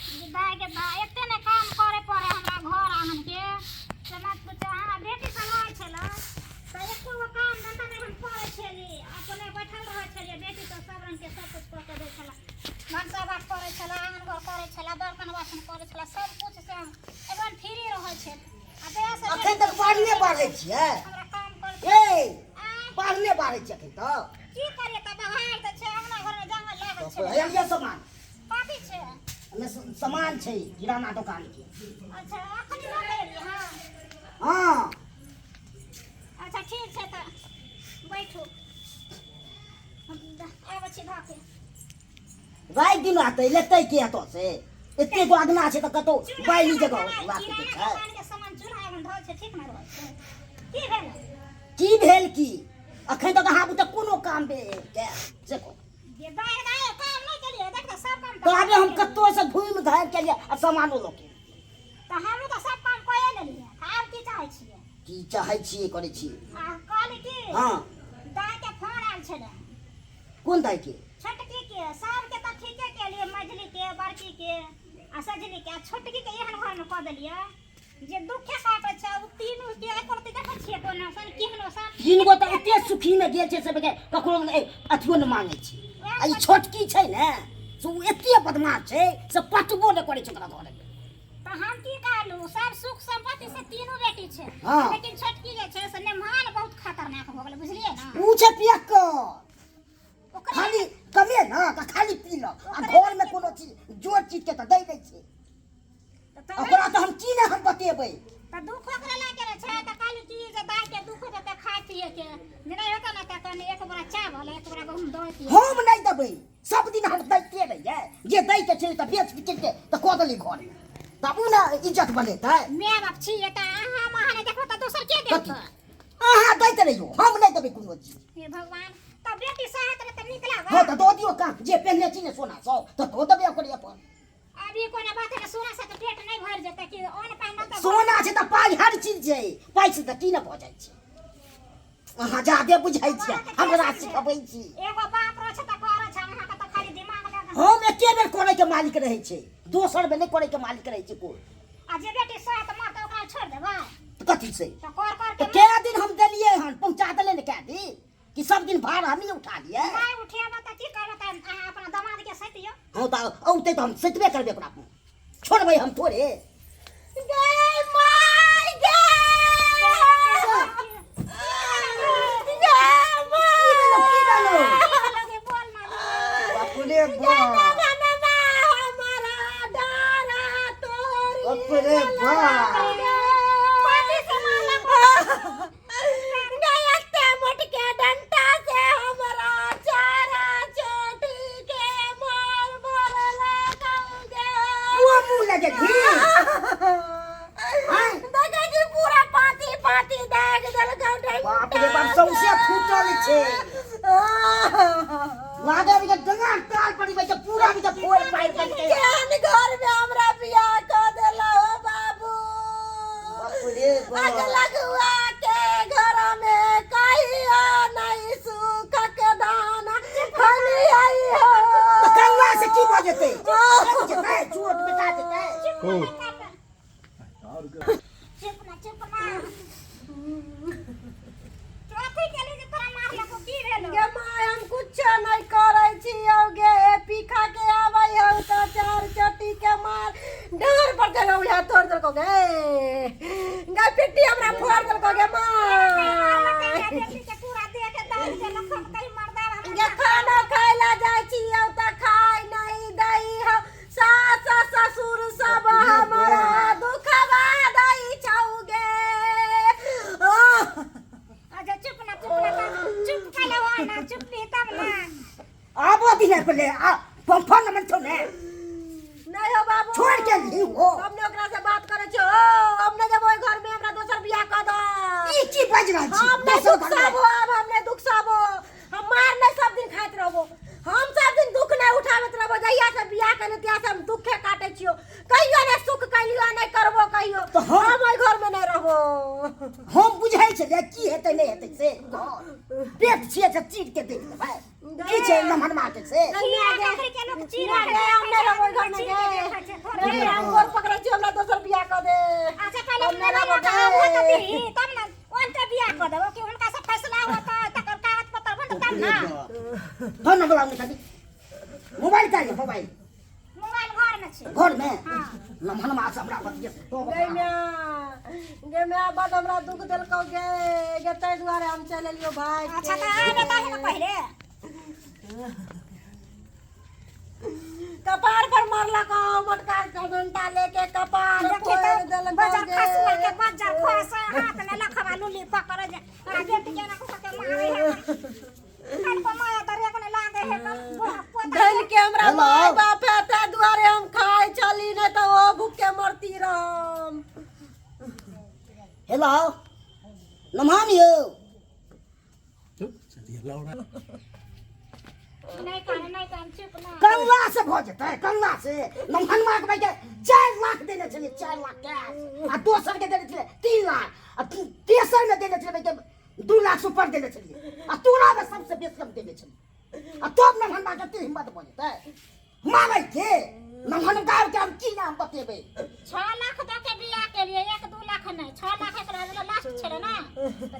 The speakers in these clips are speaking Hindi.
दाय के दा एते ने काम करे पड़े हमरा घर आंगन के से मत पूछो। हमरा बेटी सलाह छला त एको गो काम धंधा में हम करे छली अपने बैठल रहे छली। बेटी तो सब रंग के सब कुछ कर के दे छला, मनसा बात करे छला, आंगन घर करे छला, बर्तन बासन करे छला, सब कुछ से हम एकदम फ्री रहे छे। आ दया से अखन तक पढ़ने बारे छियै हमरा काम करे ए पढ़ने बारे छियै अखन तक की करिए त बाहर त छे हमरा घर में जंगल लागल छे। तो ये सामान काफी छे में सामान छै किराना दुकान के। अच्छा अखन लगे हां हां अच्छा ठीक छे त बैठो आबै छी धाके रात दिन आते लेते के हतो से एते गो अगना छै त कतो बाइली जगह राख के छै। दुकान के सामान चूल्हा में धल छे ठीक न रह छे। की भेल की भेल की अखन तक अहाँ बुते कोनो काम बे के देखो ये बाहर गए काम नहीं करिए देख त सब काम तो आबे हम कतो से घूम धार के लिए आ सामानो लोके त हम तो सब काम कोए ले लिए आब की चाहे छिए की चाहे छी करे छी। आ कहली की हां दाय के फोन आल छले कोन दाई के छोटकी के सब के त ठीके के लिए मझली के बड़की के आ सजली के छोटकी के एहन घर में क देलिए जे दुखे काटे छै। उ तीनू के एकोरती देख छिए कोनो सन केहनो सन तीन गो त एते सुखी में गेल छै सब के ककरो अथियो न मांगे छी। आ ई छोटकी छै ने सो एते बदमाश छै से पटबो न करे छै ओकरा घर में। त हम की कहलू सब सुख संपत्ति से तीनों बेटी छै हाँ। लेकिन छोटकी जे छै से नेमान बहुत खतरनाक भ गेलै बुझलिए ना। ऊ छै पियक्कर ओकरा खाली कमे ना त खाली पी ल आ घर में कोनो चीज जोर चीज के त दे दै छै। ओकरा त हम की ने हम बतेबै त दुख ओकरा लागे रे छै त काली की जे दाय के दुख देते खाय पिए के नहीं होता ना त कने एक बोरा चावल एक बोरा गहूम दे दिए हम नहीं देबै सब दिन हम दैते रहिए जे दै के छै त बेच बिक के त क देली घर में तब ऊ ना इज्जत बनेतै। मैं बाप छी त अहाँ महाने देखो त दोसर के कथी देत अहाँ दैते रहियो हम नहीं देबै कोनो चीज। हे भगवान त बेटी साहत रे त निकला हाँ तो दो दियो काम जे पहने छी ने सोना सौ तो दो दबे ओकरे अपन। अभी कोना बात है सोना से त पेट नहीं भर जेते कि ओन पाइन त सोना छै त पाई हर चीज छै पाई से त की न भ जाइ छै। अहाँ जादे बुझाइ छी हमरा सिखबै छी। एगो बाप रो छै त करे छै अहाँ के त खाली दिमाग लगा हम एके बेर करे के मालिक रहै छै दोसर बेर नहीं करे के मालिक रहै छै कोई। आ जे बेटी साहत मार त ओकरा छोड़ देबै तो कथी से त कर कर तो के कै दिन हम देलिए हन पहुंचा देले ने कै दिन कि सब दिन भार हम ही उठा लिए। नहीं उठेबा त की करबा त अहाँ अपना दामाद के सतियो हाँ तो औते तो हम सतबे करबे ओकरा छोड़बै हम थोड़े। गए मार गए लगे बोल ना बापुरे बा बापुरे बा पानी से मारला गयते मोट के डंटा से हमरा चारा चोटी के मार भरला कौगे वो मुंह लगे घी दादाजी पूरा पाती पाती दाग दल गौडे बाप रे बाप सौसे फूटल छै लागे भी डंगा टाल पड़ी बे पूरा भी फोड़ पार कर के ज्ञान घर में हमरा बियाह क देला हो बाबू बाप रे आग बाप लगुआ के घर में कहियो नहीं सुख के दाना खाली आई हो तो कल्ला से की हो जेते जेते चोट बेटा जेते चुप ना चौथी के लिए तोरा मारला को की भेलो गे माय हम कुछ नहीं करे छी गे पीखा के आबै हो त चार चटी के मार डर पर के उड़ा तोड़ दल को गे गे पिट्टी हमरा फोड़ दल को गे माय बेटी के पूरा दे के दाल के लखम कई मर्दा हम गे खाना खाइला जाय छी त खाय नहीं दई हो सास ससुर सब हमरा दुखवा दई छौगे अच्छा चुप ना चुप खाले हो ना चुप भी तब ना आबो दिन पहले आ फोन नंबर छौ ने नहीं हो बाबू छोड़ के ली हो हमने ओकरा से बात करे छो हमने जब ओई घर में हमरा दोसर बियाह क द ई की बज रहल छी हमने दुख साबो अब हमने दुख साबो हम मार नहीं सब दिन खाइत रहबो हम सब दिन दुख नहीं उठावत रहबो जहिया से बियाह कने तिया से हम दुखे काटे छियो कहियो ने सुख कहियो नहीं करबो कहियो तो हम ओई घर में नहीं रहबो हम बुझाइ छै जे की हेतै नहीं हेतै से पेट छिए से चीर के देख लेबै की छै नमहर मार के से नहीं आगे के लोग चीरा के हमने रहबो घर में नहीं हम गोर पकड़े छी हमरा दोसर बियाह कर दे। अच्छा पहले मेरा लड़का होत दी तब ना उनके बियाह कर देबो कि उनका सब फैसला होता तकर कागज पत्र बन तब ना। फोन नंबर आउने खाली मोबाइल चाहिए मोबाइल मोबाइल घर में छै। घर में हां नमहन मास हमरा बतिये तो गे मैं बड हमरा दुख देलको गे तै दुआरे हम चले लियो भाई। अच्छा त आइ बता ही ना पहले कपार पर मारला का मटका का डंडा लेके कपार फोड़ देल बाजार खसुआ के बाजार खोस हाथ में लखवा लुली पकड़ जे आ बेटी के ना के मारे है कल को माया दरे के लागे है कल धन के हमरा माय बाप है ते दुआरे हम खाए चली नहीं तो वो भूखे मरती रहम। हेलो नमहन यो नहीं कान चुप ना कंगला से भ जेतै कंगला से नमहन मां के भाई के 4 लाख देने छलिए 4 लाख कैश आ दोसर के देने छलिए 3 लाख आ तेसर में देने छलिए भाई के 2 लाख सुपर देने छलिए आ तोरा में सबसे बेसी हम देने छलिए आ तब नमहन मां के हिम्मत भ जेतै मांगै के नमहन गार के हम की नाम बतेबै 6 लाख दे के बियाह के लिए 1-2 लाख नहीं 6 लाख एकरा लास्ट छले ना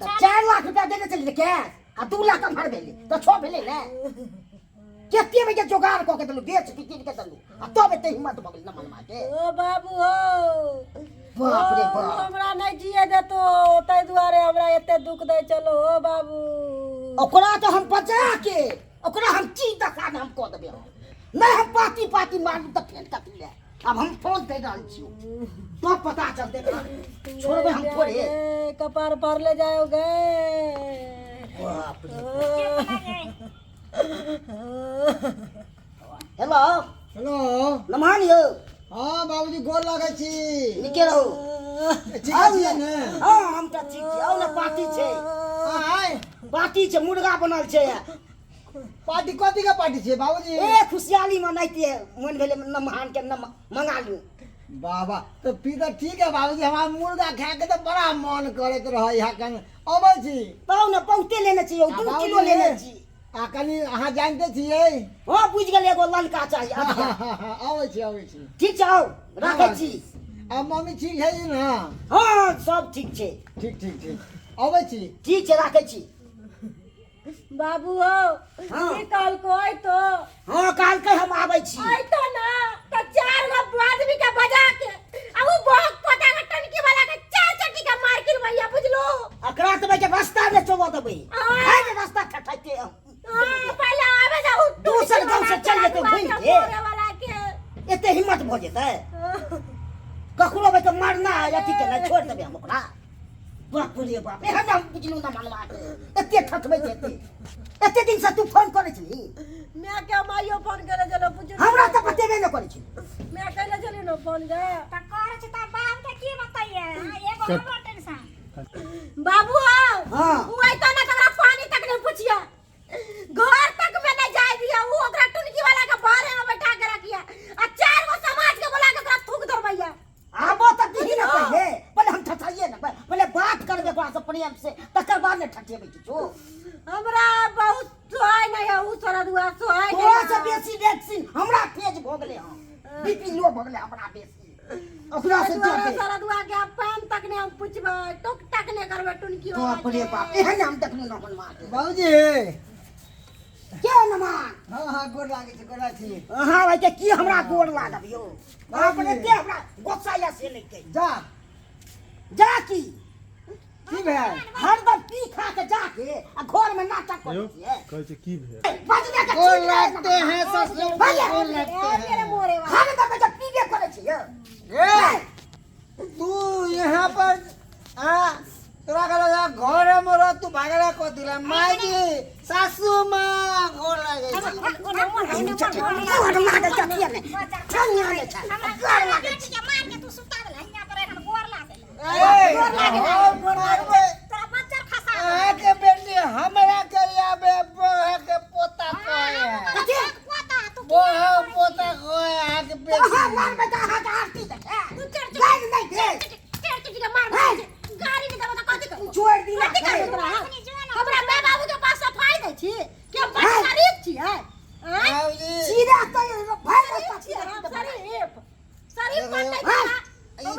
तो 4 लाख रुपया देने छलिए कैश आ 2 लाख हम भर भेलै तो 6 भेलै ने केते में के जोगाड़ क के दलु बेच बिकिन के दलु आ तब एते हिम्मत भ गेल नमहन मां के ओ बाबू हो बाप रे बाप हमरा नहीं जिए देतो तै दुआरे हमरा एते दुख दे चलो ओ बाबू। ओकरा तो हम बचा के ओकरा हम की दखा हम क देबे नहीं हम पाती मारू त फेन कट ले अब हम फोन दे रहल छी तो पता चलते छोड़बे हम थोड़े कपार पर ले जाओगे। बाप रे के हेलो हेलो नमहन यो हाँ बाबूजी गोर लागै छी निके रहू ठीक छियै ने हां हम त ठीक छी औ ने पार्टी छै आय पार्टी छै मुर्गा बनल छै पार्टी कथी के पार्टी छै बाबूजी ए खुशहाली मनाइते मन भेले नमहन के मंगा लू बाबा तो फिर तो ठीक है बाबूजी हमारा मुर्गा खाए के तो बड़ा मन करैत रहै है कन अबै छी पाउ ने बहुते लेने छी 2 किलो लेने छी आ कनी अहाँ जानते छियै हां बुझ गेल एगो ललका चाहिए अबै छी ठीक छै आओ राखै छी आ मम्मी ठीक है ना हां सब ठीक छै ठीक अबै छी ठीक छै राखै छी बाबू हो निकल को आई तो हां काल के हम आबै छी आई तो ना तो 4 गो आदमी के बजा के आ वो बहुत पता का टनकी वाला के 4 चट्टी का मार के भैया बुझलो अकरा तो के रास्ता में चोबो देबै है के रास्ता खटाइते पहले आवे जा दूसर गांव से चल जेते घूम के वाला के एते हिम्मत भ जेतै ककरो बे के मारना है अथी के नहीं छोड़ देबे हम ओकरा बाप रे बाप एहन हम बुझलू ना मनवा के एते ठकबै जेते एते दिन से तू फोन करे छी मैं क्या माइयो फोन करे चलो बुझू हमरा त बतेबे न करे छी मैं कहले चली न फोन गे त कर छ त बाप के की बताइए एगो हमर टेंशन बाबू हां वो आई तो ना हमरा पानी तक नहीं पूछिया घर तक में नहीं जाए दिया वो ओकरा टुनकी वाला के बारे में बैठा के रखिया आ 4 गो समाज के बुला के ओकरा थूक दरबैया आबो त दिही न पहले हम ठठाइए न पहले बात करबे ओकरा से प्रेम से तकर बाद ने ठठेबे किछो हमरा बहुत सोहाय नहीं है उ तोरा दुआ सोहाय तोरा से बेसी वैक्सीन हमरा तेज भ गेले हम बीपी लो भ गेले हमरा बेसी ओकरा से जाते तोरा दुआ के अब पैन तक ने हम पूछबे टुक टक ने करबे टुनकी वाला बाप रे बाप एहन हम देखलू न मनवा के बाबूजी के नमान हाँ गोर लागै छी हां भाई के की हमरा गोर लागब यो बाप रे के हमरा गोसा या से लेके जा की भेल हरदम पी खा के जाके आ घर में नाटक करती है कहै छै की भेल बजने के गोर लगते हैं ससुर गोर लगते तेरे हैं मोरे वाला हरदम बेटा पीबे करे छी ए तू यहाँ पर आ तोरा का लगा घर में रह तू भागला को दिला माई जी सासू मां गोर लागै छी गोर लागे जतिया ने छनिया ने छ गोर लागे के मार के तू सुता देला हिया पर एखन गोर लागे गोर लागै तोरा बच्चा खसा के बेटी हमरा के आबे बोह के पोता कोए कथि पोता तू बोह पोता कोए आ के बेटी हां मार बेटा हां का आरती देखे तू चढ़ गाय नहीं दे चढ़ के मार गाड़ी में दबा कथि कर छोड़ दी ना हमरा माय बाबू के पास सफाई दे छी के बड़ शरीफ छी है बाबूजी सीधा तो भाई शरीफ छी हम शरीफ शरीफ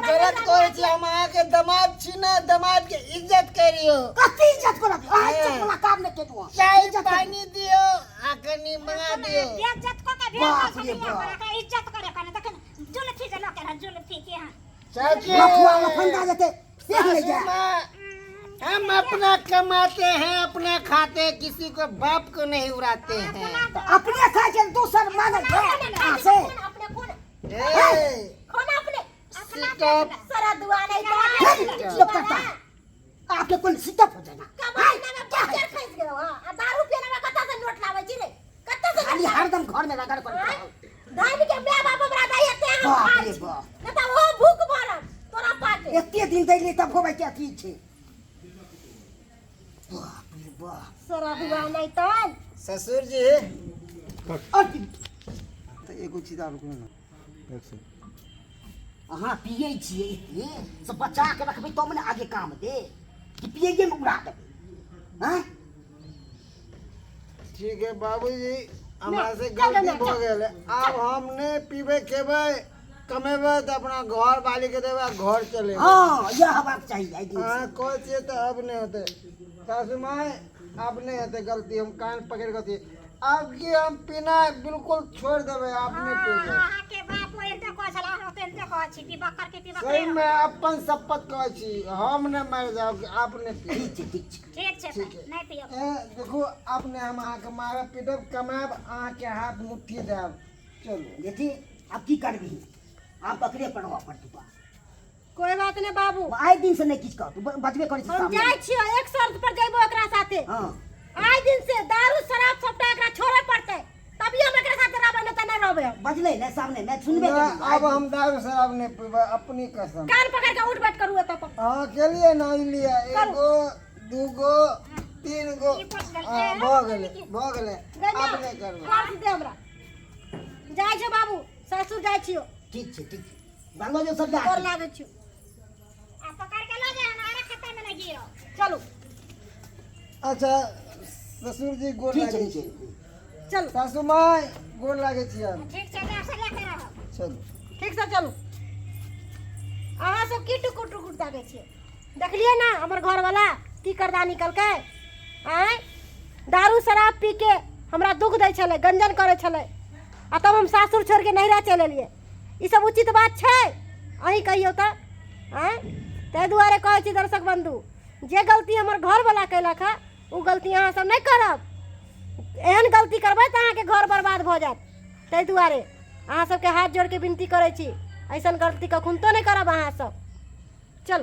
गलत कहै छी हम अहाँ के दामाद छी ना दामाद के इज्जत करियो कथी इज्जत करो इज्जत वाला काम नहीं केलुआ चाय पानी दियो आकनी मंगा दियो इज्जत को के बाप भेल रे छलिए बाप। का इज्जत करे कने देख जुल्फी जे लके रह जुल्फी के हां चाची लफुआ लफंदा जते देख ले जा सासू माँ, हम अपना कमाते हैं अपना खाते हैं किसी को बाप को नहीं उड़ाते हैं तो अपने खाए के दूसर मांगल है कहां से अपने कौन ए, कौन अपने स्टॉप सारा दुआ नहीं चुप करता आपके कोई सिटअप हो जाएगा कमाई में बच्चे खैस गयो हां दारू पीने में कत्ता से नोट लावे छी रे कत्ता से खाली हरदम घर में रगड़ कर धान के मैं बाप बड़ा दाई एते हम बाप खाई रे बाप। न त वो भूख मरम तोरा पाटे एते दिन दैली तब होबै क्या चीज छे बाप रे बाप सारा दुआ नहीं तो ससुर जी और तो एगो चीज और रुकू ना एक से अहाँ पिए छिए इतने सब बचा के रखबै तो मने आगे काम दे कि पिए में उड़ा देबै हैं ठीक है बाबूजी हमरा से गलती हो गेल अब हम नहीं पीबे खेबे कमेबे तो अपना घर वाली के देबे घर चले हां यह हवाक चाहिए आई दिन हाँ कोई चीज तो अब नहीं होते सासू माँ अब नहीं होते गलती हम कान पकड़ के अब की हम पीना बिल्कुल छोड़ देवे आप नहीं पीबे हां के बाप एते को छला हम एते को छी पीबा करके पीबा सही में अपन शपथ कहै छी हम नहीं मर जाओ कि आप नहीं पी ठीक छे ठीक छै नहीं पियो देखो आपने हम अहाँ के मारे पीटब कमाब अहाँ के हाथ मुट्ठी देब चलो देखी अब की करबी आप बकरे पड़वा पड़ती बा कोई बात नहीं बाबू आइ दिन से नहीं किछ कर तू बचबे करै छी हम सामने जाय छियो एक शर्त पर जइबो एकरा साथे हां आइ दिन से दारू शराब सबटा एकरा छोड़े पड़ते तभी हम एकरा साथे रहबे न त नहीं रहबे बजले ना सामने मैं सुनबे ना, अब हम दारू शराब नहीं पीबे अपनी कसम कान पकड़ के उठ बैठ करू तो हाँ के लिए नहीं लिया एगो दूगो तीन गो हाँ भऽ गेलै अब नहीं करबे मार दे हमरा जाय छो बाबू ससुर जाय छियो ठीक छे बांगो जो सब जा और लागे छियो आ पकड़ के लो जे हमारे खाता में नहीं गिरो चलो अच्छा ससुर जी गोर ठीक लागे छे छी चलो सासू माँ गोर लागे छी हम ठीक छै जा से लेके रहो चलो ठीक से चलू अहाँ सब की टुकुर टुकुर ताके छियै देखलिए ना हमर घर वाला की करदा निकल के आय दारू शराब पी के हमरा दुख दै छले गंजन करे छले आ तब हम सासुर छोड़ के नैहरा चल एलिए ई सब उचित बात छै अहीं कहियो त आय तै दुआरे कहै छी दर्शक बंधु जे गलती हमर घर वाला कैलक है उ गलती अहाँ सब नहीं करब एहन गलती करबै त अहाँ के घर बर्बाद भ जायत तै दुआरे अहाँ सबके हाथ जोड़ के विनती करै छी ऐसन गलती कखुनतो नहीं करब अहाँ सब